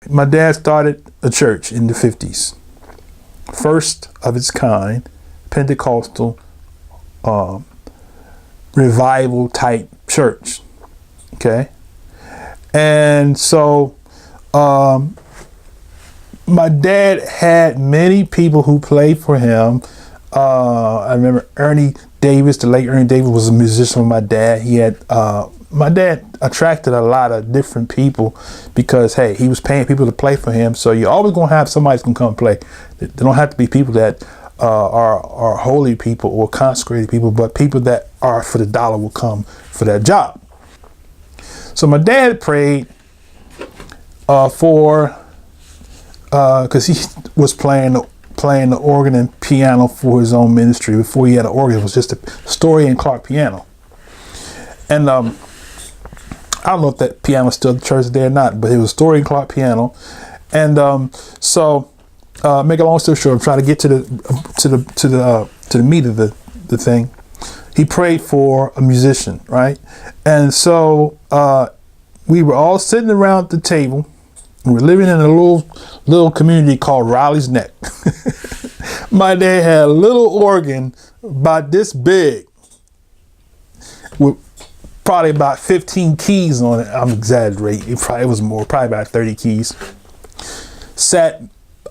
My dad started a church in the 50s. First of its kind, Pentecostal revival type church. Okay. And so my dad had many people who played for him. I remember Ernie Davis, the late Ernie Davis, was a musician with my dad. He had my dad attracted a lot of different people because, hey, he was paying people to play for him. So you're always going to have somebody who's going to come play. They don't have to be people that are holy people or consecrated people, but people that are for the dollar will come for that job. So my dad prayed because he was playing the organ and piano for his own ministry. Before he had an organ, it was just a Story and Clark piano. And I don't know if that piano is still at the church there or not, but it was Story and Clark piano. And so make a long story short, I'm trying to get to the meat of the thing. He prayed for a musician, right? And so we were all sitting around the table. We're living in a little community called Riley's Neck. My dad had a little organ about this big with probably about 15 keys on it. I'm exaggerating. It was more, probably about 30 keys. Sat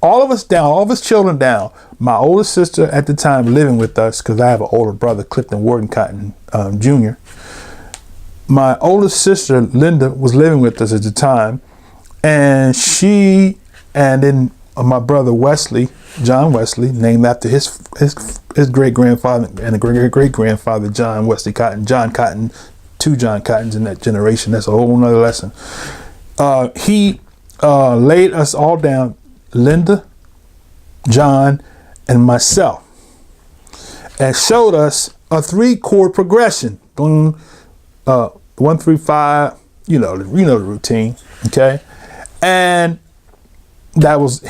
all of us down, all of us children down. My older sister at the time living with us, because I have an older brother, Clifton Cotton Jr. My older sister, Linda, was living with us at the time. And she, and then my brother Wesley, John Wesley, named after his great grandfather and a great grandfather, John Wesley Cotton, John Cotton, two John Cottons in that generation. That's a whole nother lesson. He laid us all down, Linda, John, and myself, and showed us a 3-chord progression. Boom, 1 through 5. You know the routine. Okay. And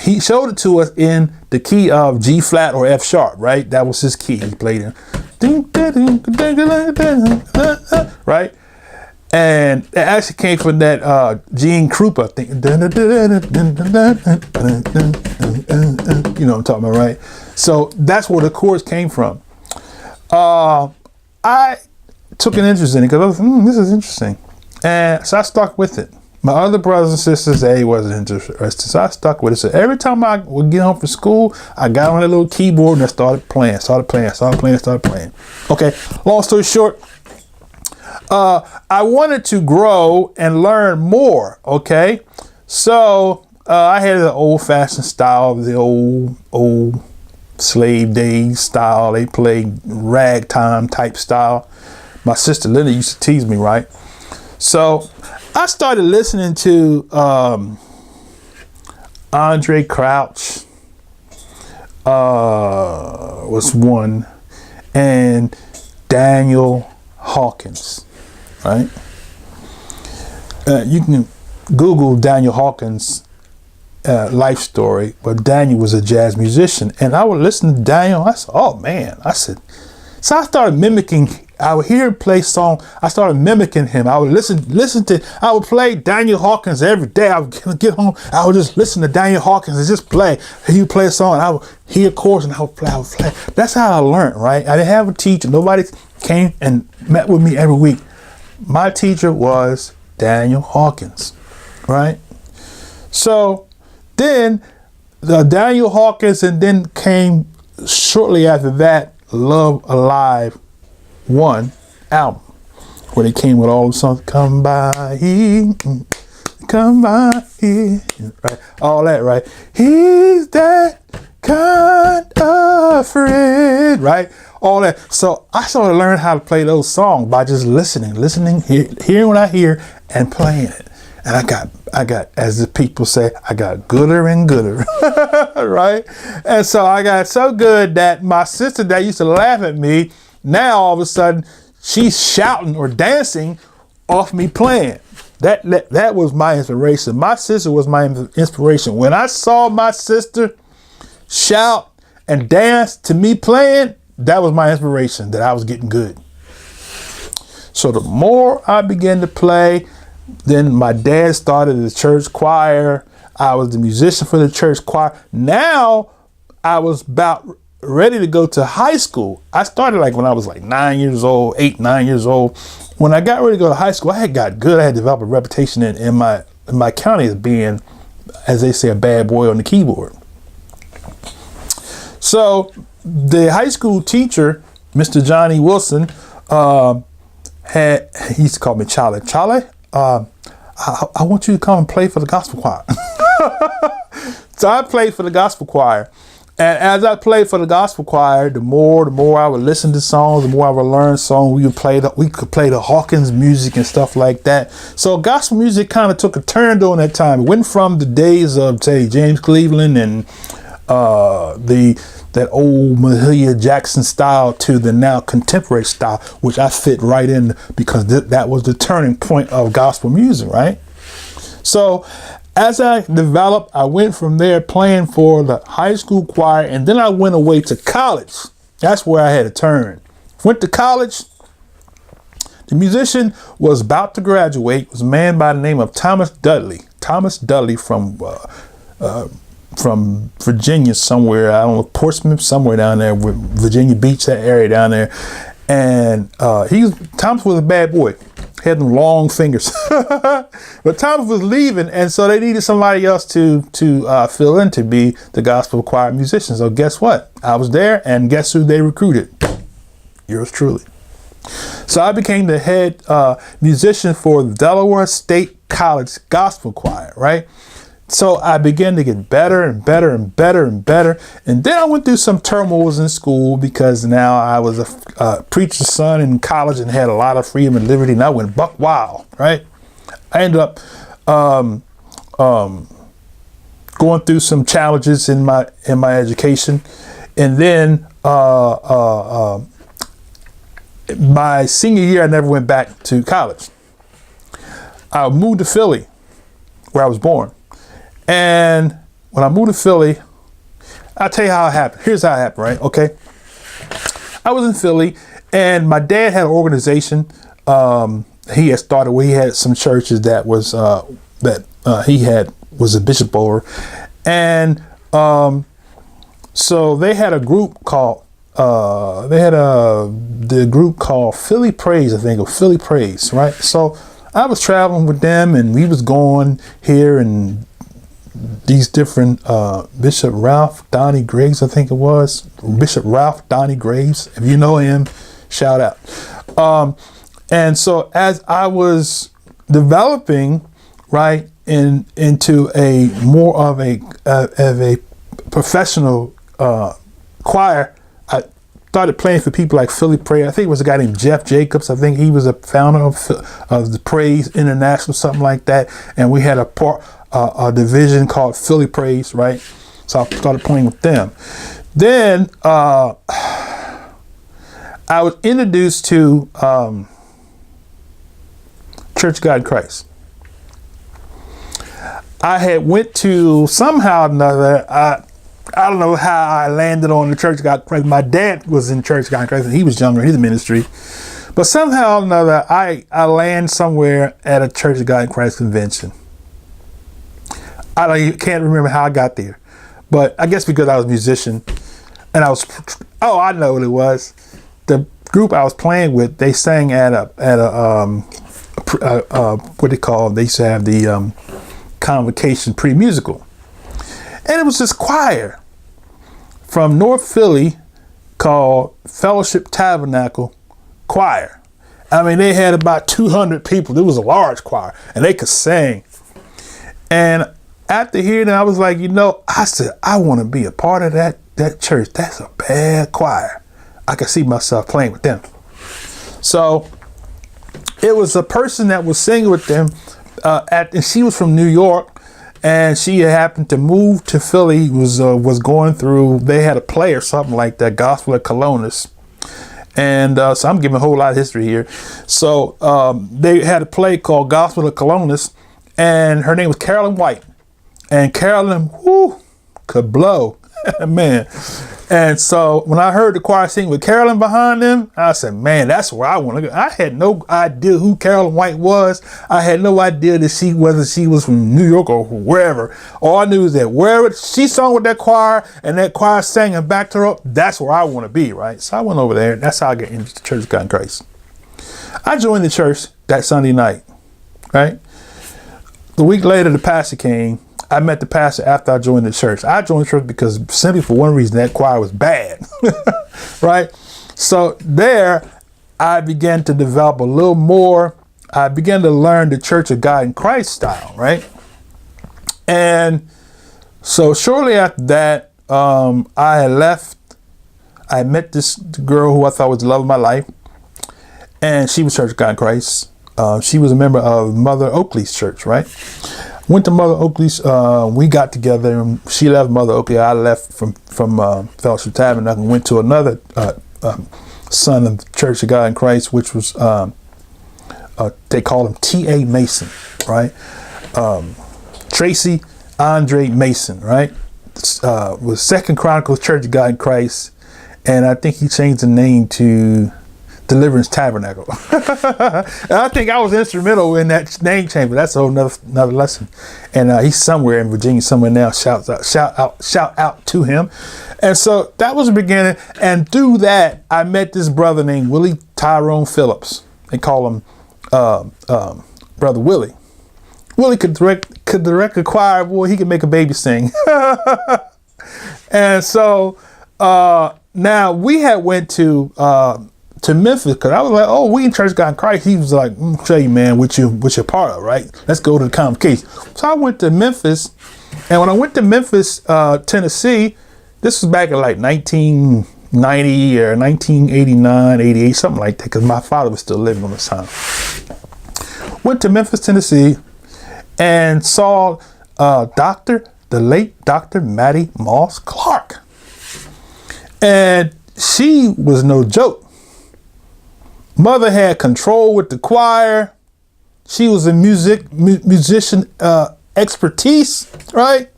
he showed it to us in the key of G flat or F sharp, right? That was his key. He played in, right? And it actually came from that Gene Krupa thing. You know what I'm talking about, right? So that's where the chords came from. I took an interest in it because I was this is interesting. And so I stuck with it. My other brothers and sisters, they wasn't interested, so I stuck with it. So every time I would get home from school, I got on that little keyboard and I started playing. Okay, long story short, I wanted to grow and learn more, okay? So I had the old-fashioned style, the old slave days style. They played ragtime type style. My sister Linda used to tease me, right? So I started listening to Andre Crouch was one, and Daniel Hawkins, right? You can Google Daniel Hawkins' life story, but Daniel was a jazz musician, and I would listen to Daniel. I said, "Oh man!" So I started mimicking. I would hear him play song. I started mimicking him. I would listen to. I would play Daniel Hawkins every day. I would get home. I would just listen to Daniel Hawkins and just play. He would play a song, and I would hear chords, and I would play. That's how I learned, right? I didn't have a teacher. Nobody came and met with me every week. My teacher was Daniel Hawkins, right? So then Daniel Hawkins, and then came shortly after that, Love Alive 1 album, where they came with all the songs, come by here, right? All that, right? He's that kind of friend, right? All that. So I started learning how to play those songs by just listening, hearing what I hear and playing it. And I got, as the people say, I got gooder and gooder, right? And so I got so good that my sister that used to laugh at me, now all of a sudden she's shouting or dancing off me playing. That was my inspiration. My sister was my inspiration. When I saw my sister shout and dance to me playing, that was my inspiration that I was getting good. So the more I began to play, then my dad started the church choir. I was the musician for the church choir. Now I was about ready to go to high school. I started like when I was like 9 years old, 8, 9 years old. When I got ready to go to high school, I had got good. I had developed a reputation in my county as being, as they say, a bad boy on the keyboard. So the high school teacher, Mr. Johnny Wilson, he used to call me Charlie. Charlie, I want you to come and play for the gospel choir. So I played for the gospel choir. And as I played for the gospel choir, the more I would listen to songs, the more I would learn songs. We could play the Hawkins music and stuff like that. So gospel music kind of took a turn during that time. It went from the days of, say, James Cleveland and that old Mahalia Jackson style to the now contemporary style, which I fit right in because that was the turning point of gospel music, right? So as I developed, I went from there playing for the high school choir, and then I went away to college. That's where I had a turn. Went to college. The musician was about to graduate. It was a man by the name of Thomas Dudley. Thomas Dudley from Virginia somewhere. I don't know, Portsmouth, somewhere down there, with Virginia Beach, that area down there. And Thomas was a bad boy. Had them long fingers. But Thomas was leaving, and so they needed somebody else to fill in to be the gospel choir musician. So guess what? I was there, and guess who they recruited? Yours truly. So I became the head musician for the Delaware State College Gospel Choir, right? So I began to get better and better and better and better. And then I went through some turmoils in school because now I was a preacher's son in college and had a lot of freedom and liberty, and I went buck wild, right? I ended up going through some challenges in my education. And then my senior year, I never went back to college. I moved to Philly, where I was born. And when I moved to Philly, I'll tell you how it happened. Here's how it happened, right? Okay. I was in Philly, and my dad had an organization he had started where he had some churches that was was a bishop over. And so they had a group called the group called Philly Praise, I think, or Philly Praise, right? So I was traveling with them, and we was going here and these different Bishop Ralph Donnie Graves, I think it was. Bishop Ralph Donnie Graves. If you know him, shout out. And so as I was developing, right, into a more of a professional choir, I started playing for people like Philly Praise. I think it was a guy named Jeff Jacobs. I think he was a founder of the Praise International, something like that. And we had a division called Philly Praise, right? So I started playing with them. Then I was introduced to Church of God in Christ. I had went to somehow or another, I don't know how I landed on the Church of God in Christ. My dad was in Church of God in Christ, and he was younger in his ministry. But somehow or another, I land somewhere at a Church of God in Christ convention. I can't remember how I got there, but I guess because I was a musician, and I know what it was. The group I was playing with, they sang at a what they call, they used to have the convocation pre-musical, and it was this choir from North Philly called Fellowship Tabernacle Choir. I mean, they had about 200 people. It was a large choir, and they could sing. And after hearing it, I was like, I said, I want to be a part of that church. That's a bad choir. I could see myself playing with them. So it was a person that was singing with them, and she was from New York, and she happened to move to Philly. Was going through. They had a play or something like that, Gospel at Colonus, and so I'm giving a whole lot of history here. So they had a play called Gospel at Colonus, and her name was Carolyn White. And Carolyn, could blow. Man, And so when I heard the choir sing with Carolyn behind them, I said, man, that's where I want to go. I had no idea who Carolyn White was. I had no idea whether she was from New York or wherever. All I knew is that wherever she sung with that choir and that choir sang and backed her up, that's where I want to be, right? So I went over there. That's how I got into the Church of God in Christ. I joined the church that Sunday night, right? The week later, the pastor came. I met the pastor after I joined the church. I joined the church because simply for one reason, that choir was bad, right? So there, I began to develop a little more. I began to learn the Church of God in Christ style, right? And so shortly after that, I had left. I met this girl who I thought was the love of my life, and she was Church of God in Christ. She was a member of Mother Oakley's church, right? Went to Mother Oakley's. We got together, and she left Mother Oakley. I left from Fellowship Tabernacle and went to another son of the Church of God in Christ, which was they called him T.A. Mason, right? Tracy Andre Mason, right? Was Second Chronicles Church of God in Christ, and I think he changed the name to Deliverance Tabernacle. And I think I was instrumental in that name change, but that's a whole another lesson. And he's somewhere in Virginia, somewhere now. Shout out to him. And so that was the beginning. And through that, I met this brother named Willie Tyrone Phillips. They call him Brother Willie. Willie could direct a choir. Boy, he could make a baby sing. And so now we had went to Memphis, because I was like, oh, we in Church of God in Christ. He was like, show you, man, what you're part of, right? Let's go to the convocation. So I went to Memphis, and when I went to Memphis, Tennessee, this was back in like 1990 or 1989, 88, something like that, because my father was still living on this time. Went to Memphis, Tennessee, and saw the late Dr. Mattie Moss Clark. And she was no joke. Mother had control with the choir. She was a musician expertise, right?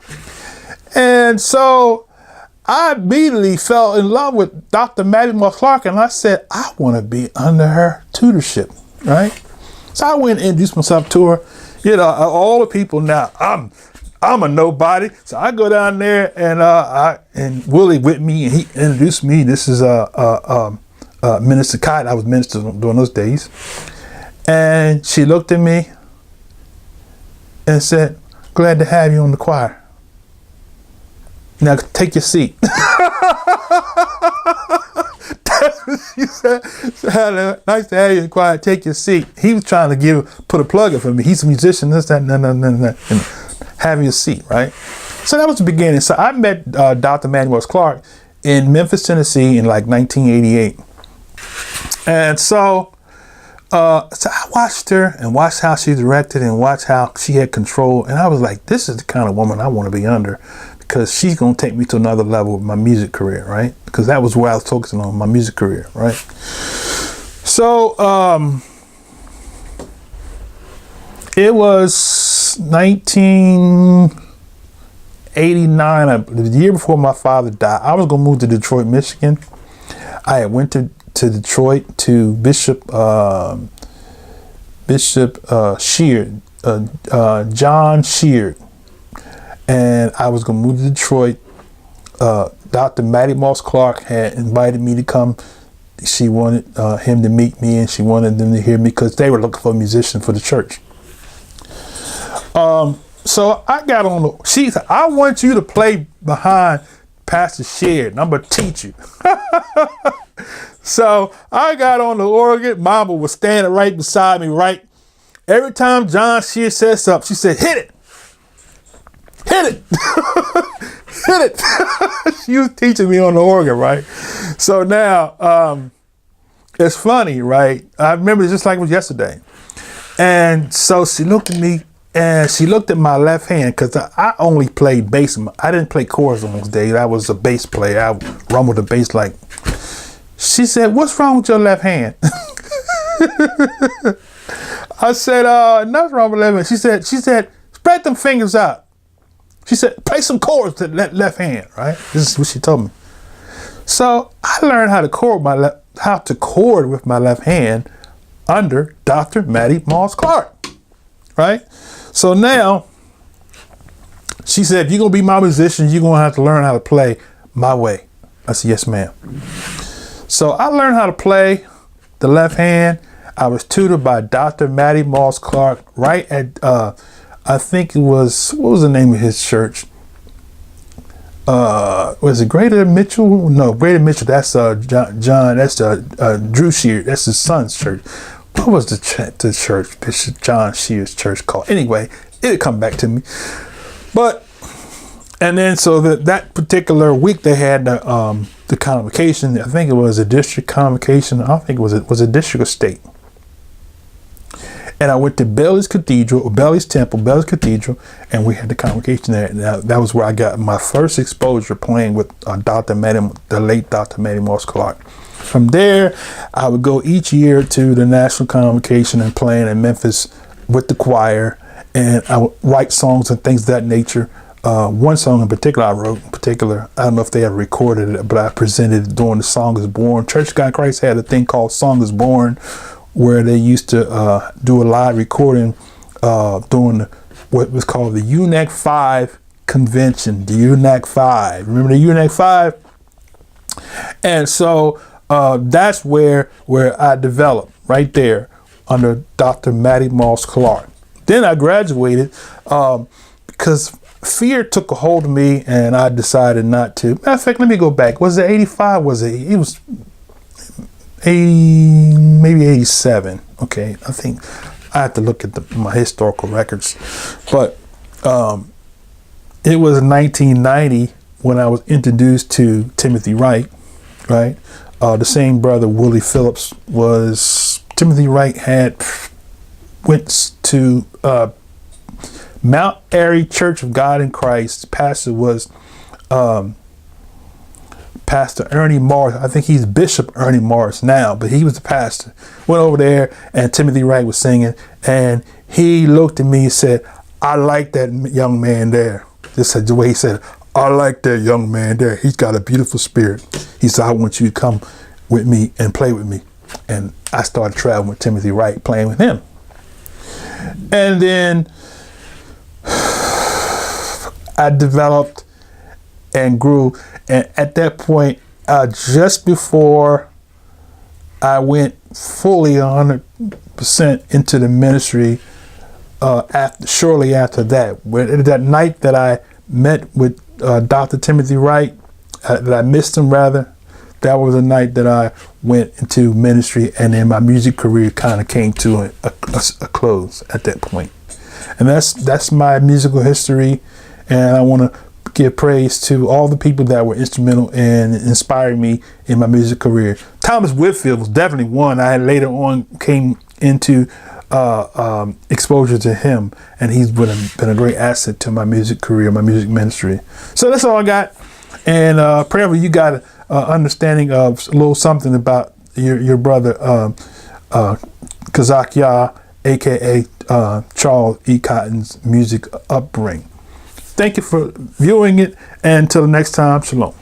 And so I immediately fell in love with Dr. Mattie Moss Clark, and I said, I want to be under her tutorship, right? So I went and introduced myself to her. You know, all the people now, I'm a nobody. So I go down there, and Willie with me, and he introduced me. This is Minister Cotton. I was minister during those days. And she looked at me and said, glad to have you on the choir. Now take your seat. That's what she said. Nice to have you in the choir. Take your seat. He was trying to put a plug in for me. He's a musician, this, that, no. And have your seat, right? So that was the beginning. So I met Dr. Mattie Moss Clark in Memphis, Tennessee in like 1988. And so I watched her and watched how she directed and watched how she had control. And I was like, this is the kind of woman I want to be under, because she's going to take me to another level with my music career, right? Because that was where I was focusing on, my music career, right? So it was 1989, the year before my father died. I was going to move to Detroit, Michigan. I had went to Detroit to Bishop Sheard, John Sheard, and I was going to move to Detroit. Dr. Mattie Moss Clark had invited me to come. She wanted him to meet me, and she wanted them to hear me because they were looking for a musician for the church. So I got on she said, I want you to play behind Pastor Sheard, and I'm going to teach you. So I got on the organ. Mama was standing right beside me, right? Every time John Sheard said something, she said, hit it. Hit it. Hit it. She was teaching me on the organ, right? So now, it's funny, right? I remember it just like it was yesterday. And so she looked at me, and she looked at my left hand, because I only played bass. I didn't play chords on those days. I was a bass player. I rumbled the bass like. She said, what's wrong with your left hand? I said, nothing wrong with left hand. She said, spread them fingers out. She said, play some chords to that left hand, right? This is what she told me. So I learned how to chord with my left hand under Dr. Mattie Moss Clark, right? So now she said, if you're gonna be my musician, you're gonna have to learn how to play my way. I said, yes, ma'am. So I learned how to play the left hand. I was tutored by Dr. Mattie Moss Clark right at, I think it was, what was the name of his church? Was it Greater Mitchell? No, Greater Mitchell. That's John. That's Drew Shear. That's his son's church. What was the church? Bishop John Shear's church called? Anyway, it'll come back to me. But and then so that particular week they had the convocation. I think it was a district convocation. I think it was a district or state. And I went to Bailey's Cathedral, or Bailey's Temple, Bailey's Cathedral, and we had the convocation there. And that was where I got my first exposure playing with the late Dr. Mattie Moss Clark. From there, I would go each year to the national convocation and playing in Memphis with the choir, and I would write songs and things of that nature. One song in particular I wrote, I don't know if they ever recorded it, but I presented it during the Song is Born. Church of God in Christ had a thing called Song is Born, where they used to do a live recording during what was called the UNAC 5 convention, the UNAC 5. Remember the UNAC 5? And so that's where I developed, right there, under Dr. Mattie Moss Clark. Then I graduated because fear took a hold of me, and I decided not to. Matter of fact, let me go back. Was it 85? It was maybe 87. Okay, I think I have to look at my historical records, but it was 1990 when I was introduced to Timothy Wright. Right, the same brother Willie Phillips Timothy Wright went to Mount Airy Church of God in Christ. Pastor was Pastor Ernie Morris. I think he's Bishop Ernie Morris now, but he was the pastor. Went over there, and Timothy Wright was singing, and he looked at me and said, I like that young man there. This is the way he said it. I like that young man there. He's got a beautiful spirit. He said, I want you to come with me and play with me. And I started traveling with Timothy Wright, playing with him. And then I developed and grew. And at that point, just before I went fully 100% into the ministry, shortly after that, that night that I met with Dr. Timothy Wright, that I missed him rather, that was the night that I went into ministry, and then my music career kind of came to a close at that point. And that's my musical history, and I want to give praise to all the people that were instrumental in inspiring me in my music career. Thomas Whitfield was definitely one. I later on came into exposure to him, and he's been a great asset to my music career, my music ministry. So that's all I got, and prayerfully you got an understanding of a little something about your brother Kazak Yah, aka Charles E. Cotton's music upbringing. Thank you for viewing it, and until the next time, shalom.